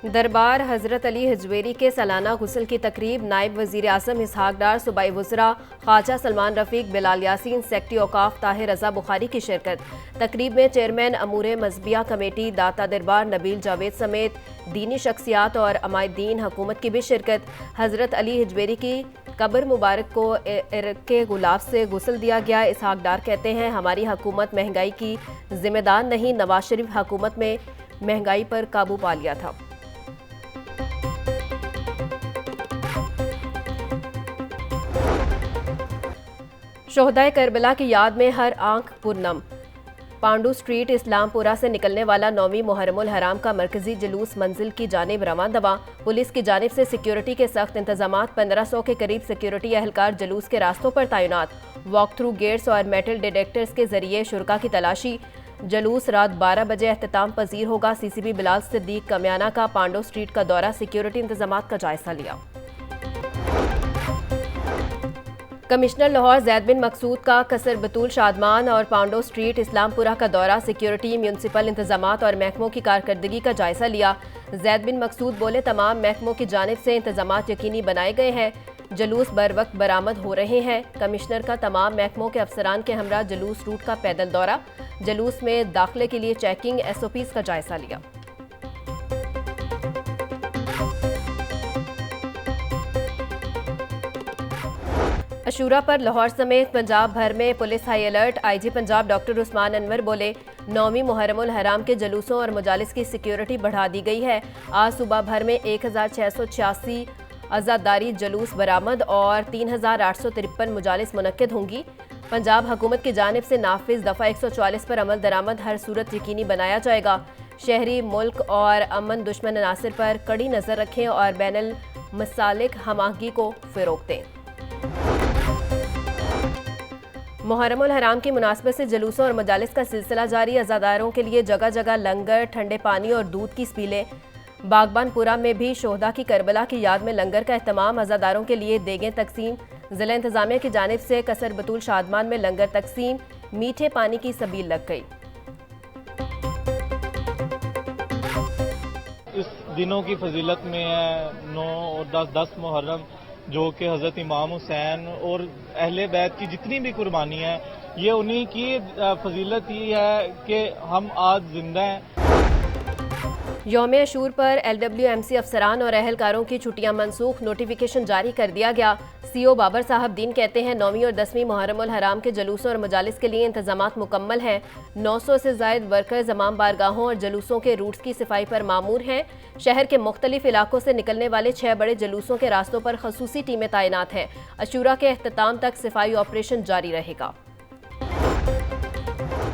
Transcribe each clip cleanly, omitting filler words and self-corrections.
दरबार हज़रत अली हिजवेरी के सालाना गुस्ल की तकरीब नायब वज़ीर आज़म इसहाक डार, सूबाई वज़रा ख्वाजा सलमान रफ़ीक, बिलाल यासीन, सेक्रेटरी औकाफ ताहिर रज़ा बुखारी की शिरकत। तकरीब में चेयरमैन अमूर मज़बिया कमेटी दाता दरबार नबील जावेद समेत दीनी शख्सियात और अमायदीन हुकूमत की भी शिरकत। हज़रत अली हिजवेरी की कब्र मुबारक को इरके गुलाब से गुस्ल दिया गया। इसहाक डार कहते हैं, हमारी हुकूमत महंगाई की जिम्मेदार नहीं, नवाज शरीफ हुकूमत में महंगाई पर काबू पा लिया था। शोहदाए करबला की याद में हर आंख पुरनम। पांडू स्ट्रीट इस्लामपुरा से निकलने वाला 9वीं मुहर्रमुल हराम का मरकजी जुलूस मंजिल की जानिब रवां दवा। पुलिस की जानिब से सिक्योरिटी के सख्त इंतजामात, 1500 के करीब सिक्योरिटी अहलकार जुलूस के रास्तों पर तैनात। वॉक थ्रू गेट्स और मेटल डिटेक्टर्स के जरिए शुरका की तलाशी। जुलूस रात 12 बजे अख्ताम पजीर होगा। CCP बिलाल सिद्दीक कमियाना का पांडू स्ट्रीट का दौरा, सिक्योरिटी इंतजामात का जायजा लिया। कमिश्नर लाहौर जैद बिन मकसूद का कसर बतूल शादमान और पांडो स्ट्रीट इस्लामपुरा का दौरा, सिक्योरिटी, म्यूनसिपल इंतजामात और महकमों की कारकर्दगी का जायजा लिया। जैद बिन मकसूद बोले, तमाम महकमों की जानिब से इंतजामात यकीनी बनाए गए हैं, जुलूस बर वक्त बरामद हो रहे हैं। कमिश्नर का तमाम महकमों के अफसरान के हमरा जुलूस रूट का पैदल दौरा, जुलूस में दाखिले के लिए चेकिंग, SOPs का जायजा लिया। अशूरा पर लाहौर समेत पंजाब भर में police high alert. IG Punjab doctor Usman Anwar बोले, 9वीं मुहर्रमुल हराम के जुलूसों और मजालिस की सिक्योरिटी बढ़ा दी गई है। आज सुबह भर में 1686 आज़ादारी जुलूस बरामद और 3853 मजालिस मुनक्किद होंगी। पंजाब हुकूमत की जानिब से नाफिज दफ़ा 144 पर अमल दरामद हर सूरत यकीनी बनाया जाएगा। शहरी मुल्क और अमन दुश्मन अनासर पर कड़ी नज़र रखें और बैनुल मसालिक हमाहंगी को फ़रोग़ दें। मुहर्रमुल हराम की मुनासबत से जुलूसों और मजालिस का सिलसिला जारी। अज़ादारों के लिए जगह जगह लंगर, ठंडे पानी और दूध की स्पीलें। बागबानपुरा में भी शोहदा की करबला की याद में लंगर का एहतमाम, अज़ादारों के लिए देगें तकसीम। ज़िला इंतज़ामिया की जानिब से कसर बतूल शादमान में लंगर तकसीम, मीठे पानी की सबील लग गई। इस दिनों की फजीलत में है 9 और 10 मुहर्रम, जो कि हज़रत इमाम हुसैन और अहले बैत की जितनी भी कुर्बानी है, ये उन्हीं की फजीलत ही है कि हम आज जिंदा हैं। यौम अशूर पर LWMC अफसरान और अहलकारों की छुट्टियां मनसूख, नोटिफिकेशन जारी कर दिया गया। CO बाबर साहब दीन कहते हैं, 9वीं और 10वीं मुहर्रमुल हराम के जुलूसों और मजालिस के लिए इंतजामात मुकम्मल हैं। 900 से ज़ायद वर्कर्स तमाम बारगाहों और जुलूसों के रूट्स की सफाई पर मामूर हैं। शहर के मुख्तलिफ इलाकों से निकलने वाले 6 बड़े जुलूसों के रास्तों पर खसूसी टीमें तैनात हैं। अशूरा के अख्ताम तक सफाई ऑपरेशन जारी रहेगा।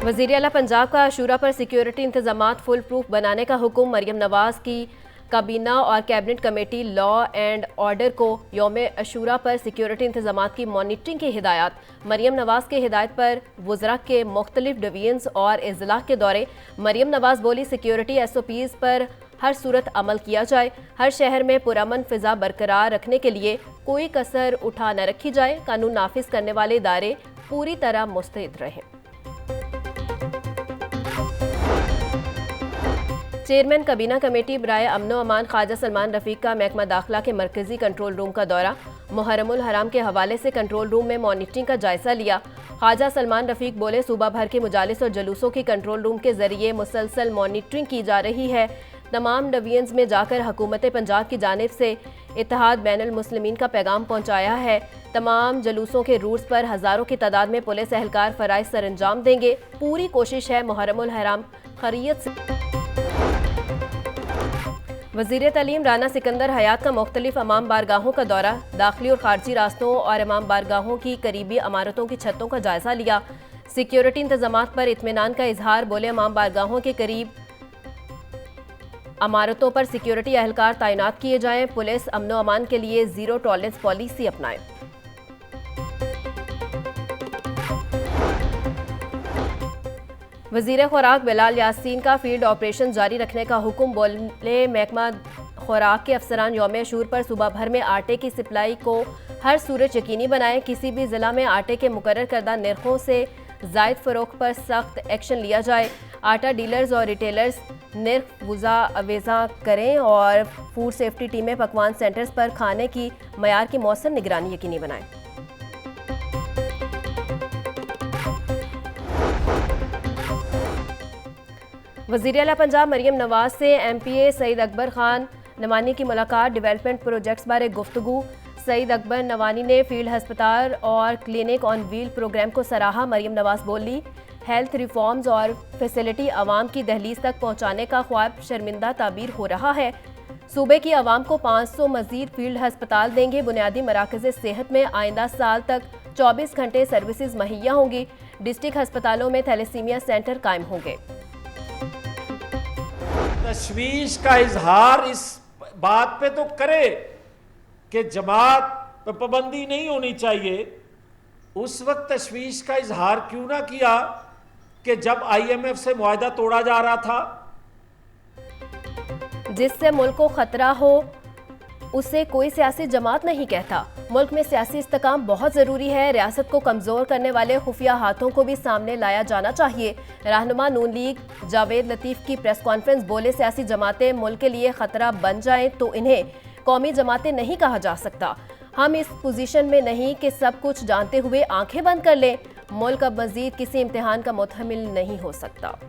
वज़ीर आला पंजाब का अशूरा पर सिक्योरिटी इंतजामात फुल प्रूफ बनाने का हुक्म। मरियम नवाज की काबीना और cabinet committee law and order को यौम अशूरा पर सिक्योरिटी इंतजामात की मॉनिटरिंग की हिदायत। मरियम नवाज के हिदायत पर वज़रा के मुख्तलिफ डिवीजन्स और इजला के दौरे। मरियम नवाज बोली, सिक्योरिटी SOPs पर हर सूरत अमल किया जाए, हर शहर में पुरअमन फिजा बरकरार रखने के लिए कोई कसर उठा न रखी जाए, कानून नाफिज करने वाले इदारे पूरी तरह मुस्तैद रहें। चेयरमैन काबीना कमेटी बराए अमनो अमान ख्वाजा सलमान रफ़ीक का महकमा दाखिला के मरकजी कंट्रोल रूम का दौरा। मुहर्रमुल हराम के हवाले से कंट्रोल रूम में मॉनिटरिंग का जायजा लिया। ख्वाजा सलमान रफ़ीक बोले, सूबा भर के मुजालिस और जुलूसों की कंट्रोल रूम के जरिए मुसलसल मॉनिटरिंग की जा रही है। तमाम डिवीजन्स में जाकर हुकूमत पंजाब की जानिब से इत्तेहाद बैनुल मुस्लिमीन का पैगाम पहुँचाया है। तमाम जुलूसों के रूट्स पर हज़ारों की तादाद में पुलिस एहलकार फ़राइज़ सर अंजाम देंगे। पूरी कोशिश है मुहर्रमुल हराम खैरियत से। वज़ीर तालीम राना सिकंदर हयात का मुख्तलिफ अमाम बारगाहों का दौरा। दाखिली और खारजी रास्तों और अमाम बारगाहों की करीबी अमारतों की छतों का जायजा लिया। सिक्योरिटी इंतजामात पर इत्मीनान का इजहार। बोले, अमाम बारगाहों के करीब अमारतों पर सिक्योरिटी अहलकार तैनात किए जाएं। पुलिस अमनो अमान के लिए ज़ीरो टॉलरेंस पॉलिसी अपनाए। वज़ीर खुराक बिलाल यासीन का फील्ड ऑपरेशन जारी रखने का हुक्म। बोले, महकमा खुराक के अफसरान यौम अशूर पर सूबा भर में आटे की सप्लाई को हर सूरत यकीनी बनाएं। किसी भी ज़िला में आटे के मुकर्रर करदा निर्खों से ज़ायद फ़रोख्त पर सख्त एक्शन लिया जाए। आटा डीलर्स और रिटेलर्स निर्ख अवेजा करें और फूड सेफ्टी टीमें पकवान सेंटर्स पर खाने की मयार की मौसम निगरानी यकीनी बनाएं। वज़ीर आला पंजाब मरियम नवाज से MPA सईद अकबर खान नवानी की मुलाकात, डेवलपमेंट प्रोजेक्ट्स बारे गुफ्तगू। सईद अकबर नवानी ने फील्ड हस्पताल और क्लिनिक ऑन व्हील प्रोग्राम को सराहा। मरियम नवाज बोली, हेल्थ रिफॉर्म्स और फैसिलिटी आवाम की दहलीज तक पहुंचाने का ख्वाब शर्मिंदा ताबीर हो रहा है। सूबे की आवाम को 500 मजीद फील्ड हस्पताल देंगे। बुनियादी मराकज़ सेहत में आइंदा साल तक 24 घंटे सर्विसेज मुहैया होंगी। डिस्ट्रिक्ट हस्पतालों में थैलेसीमिया सेंटर कायम होंगे। तशवीश का इजहार इस बात पे तो करे कि जमात पर पाबंदी नहीं होनी चाहिए, उस वक्त तशवीश का इजहार क्यों ना किया कि जब IMF से मुआहदा तोड़ा जा रहा था? जिससे मुल्क को खतरा हो उसे कोई सियासी जमात नहीं कहता। मुल्क में सियासी इस्तेकाम बहुत ज़रूरी है। रियासत को कमज़ोर करने वाले खुफिया हाथों को भी सामने लाया जाना चाहिए। रहनुमा नून लीग जावेद लतीफ़ की प्रेस कॉन्फ्रेंस, बोले सियासी जमातें मुल्क के लिए ख़तरा बन जाएं तो इन्हें कौमी जमातें नहीं कहा जा सकता। हम इस पोजीशन में नहीं कि सब कुछ जानते हुए आंखें बंद कर लें। मुल्क अब मज़ीद किसी इम्तिहान का मुतहमिल नहीं हो सकता।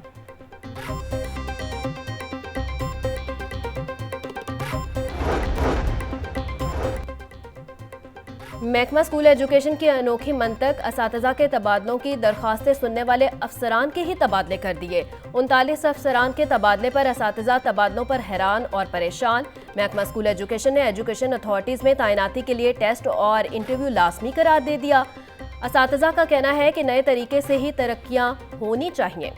महकमा स्कूल एजुकेशन की अनोखी मंतक, असातिज़ा के तबादलों की दरख्वास्तें सुनने वाले अफसरान के ही तबादले कर दिए। 39 अफसरान के तबादले पर असातिज़ा तबादलों पर हैरान और परेशान। महकमा स्कूल एजुकेशन ने एजुकेशन अथॉरिटीज़ में तैनाती के लिए टेस्ट और इंटरव्यू लाजमी करार दे दिया। असातिज़ा का कहना है कि नए तरीके से ही तरक्कियाँ होनी चाहिए।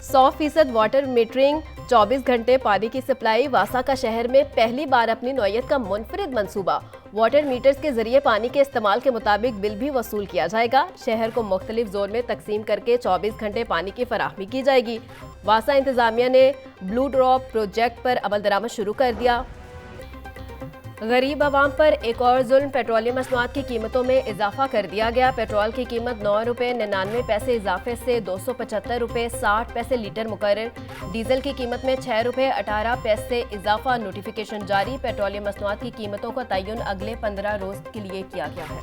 %100 वाटर मीटरिंग, 24 घंटे पानी की सप्लाई। वासा का शहर में पहली बार अपनी नौयत का मुनफरिद मंसूबा। वाटर मीटर्स के जरिए पानी के इस्तेमाल के मुताबिक बिल भी वसूल किया जाएगा। शहर को मुख्तलिफ जोन में तकसीम करके 24 घंटे पानी की फराहमी की जाएगी। वासा इंतजामिया ने ब्लू ड्रॉप प्रोजेक्ट पर अमल दरामद शुरू कर दिया। गरीब आवाम पर एक और जुल्म, पेट्रोलियम मसनूआत की कीमतों में इजाफा कर दिया गया। पेट्रोल की कीमत 9 रुपये 99 पैसे इजाफे से 275 रुपये 60 पैसे लीटर मुकर्रर। डीजल की कीमत में 6 रुपये 18 पैसे इजाफा, नोटिफिकेशन जारी। पेट्रोलियम मसनूआत की कीमतों का तयन अगले 15 रोज के लिए किया गया है।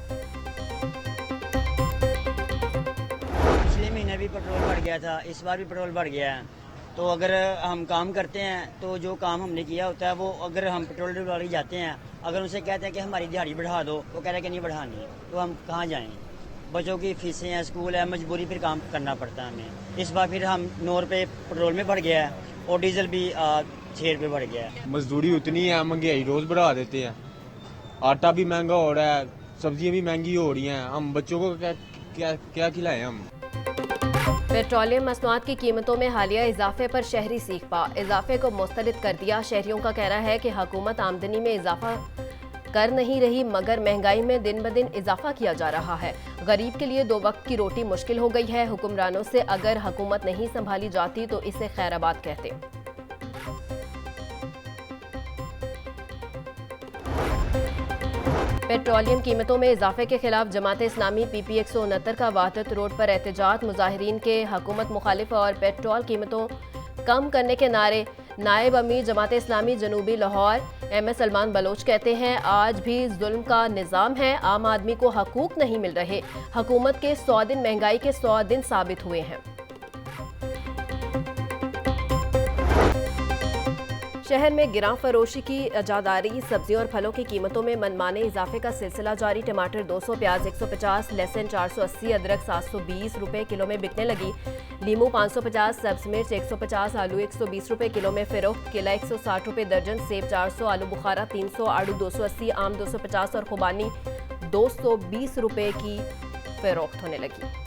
पिछले महीने भी पेट्रोल बढ़ गया था, इस बार भी पेट्रोल बढ़ गया है। तो अगर हम काम करते हैं तो जो काम हमने किया होता है वो, अगर हम पेट्रोल वाले जाते हैं, अगर उनसे कहते हैं कि हमारी दिहाड़ी बढ़ा दो, वो कह रहे हैं कि नहीं बढ़ानी, तो हम कहाँ जाएं? बच्चों की फीसें हैं, स्कूल है, मजबूरी फिर काम करना पड़ता है हमें। इस बार फिर हम 9 रुपये पेट्रोल में बढ़ गया है और डीजल भी 6 रुपये बढ़ गया है। मजदूरी उतनी है, महंगाई रोज बढ़ा देते हैं। आटा भी महंगा हो रहा है, सब्जियां भी महंगी हो रही हैं। हम बच्चों को क्या खिलाएं हम? पेट्रोलियम मसनूआत की कीमतों में हालिया इजाफे पर शहरी सीख पा इजाफे को मुस्तरद कर दिया। शहरियों का कहना है कि हुकूमत आमदनी में इजाफा कर नहीं रही, मगर महंगाई में दिन ब दिन इजाफा किया जा रहा है। गरीब के लिए 2 वक्त की रोटी मुश्किल हो गई है। हुक्मरानों से अगर हुकूमत नहीं संभाली जाती तो इसे खैराबाद कहते। पेट्रोलियम कीमतों में इजाफे के खिलाफ जमात इस्लामी PP 169 का वहादत रोड पर एहतजाज। मुजाहिरीन के हुकूमत मुखालिफ और पेट्रोल कीमतों कम करने के नारे। नायब अमीर जमात इस्लामी जनूबी लाहौर MS सलमान बलोच कहते हैं, आज भी जुल्म का निज़ाम है, आम आदमी को हकूक नहीं मिल रहे। हुकूमत के 100 दिन महंगाई के 100 दिन साबित हुए हैं। शहर में गिरां फरोशी की अजादारी। सब्जियों और फलों की कीमतों में मनमाने इजाफे का सिलसिला जारी। टमाटर 200, प्याज 150, लहसुन 480, अदरक 720 रुपए किलो में बिकने लगी। लीमू 550, सब्ज मिर्च 150, आलू 120 रुपए किलो में फरोख्त। केला 160 रुपए दर्जन, सेब 400, आलू बुखारा 300, आड़ू 280, आम 250 और खुबानी 220 रुपए की फरोख्त होने लगी।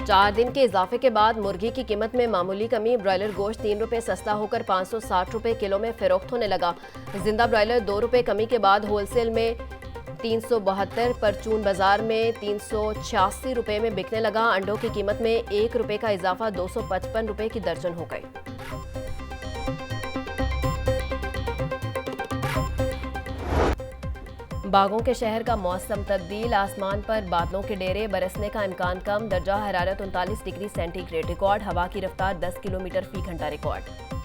चार दिन के इजाफे के बाद मुर्गी की कीमत में मामूली कमी। ब्रॉयलर गोश्त 3 रुपये सस्ता होकर 560 रुपए किलो में फरोख्त होने लगा। जिंदा ब्रॉयलर 2 रुपये कमी के बाद होलसेल में 372, परचून बाजार में 386 रुपए में बिकने लगा। अंडों की कीमत में 1 रुपये का इजाफा 255 रुपए की दर्जन हो गई। बागों के शहर का मौसम तब्दील, आसमान पर बादलों के डेरे, बरसने का इम्कान कम, दर्जा हरारत 39 डिग्री सेंटीग्रेड रिकॉर्ड, हवा की रफ्तार 10 किलोमीटर फी घंटा रिकॉर्ड।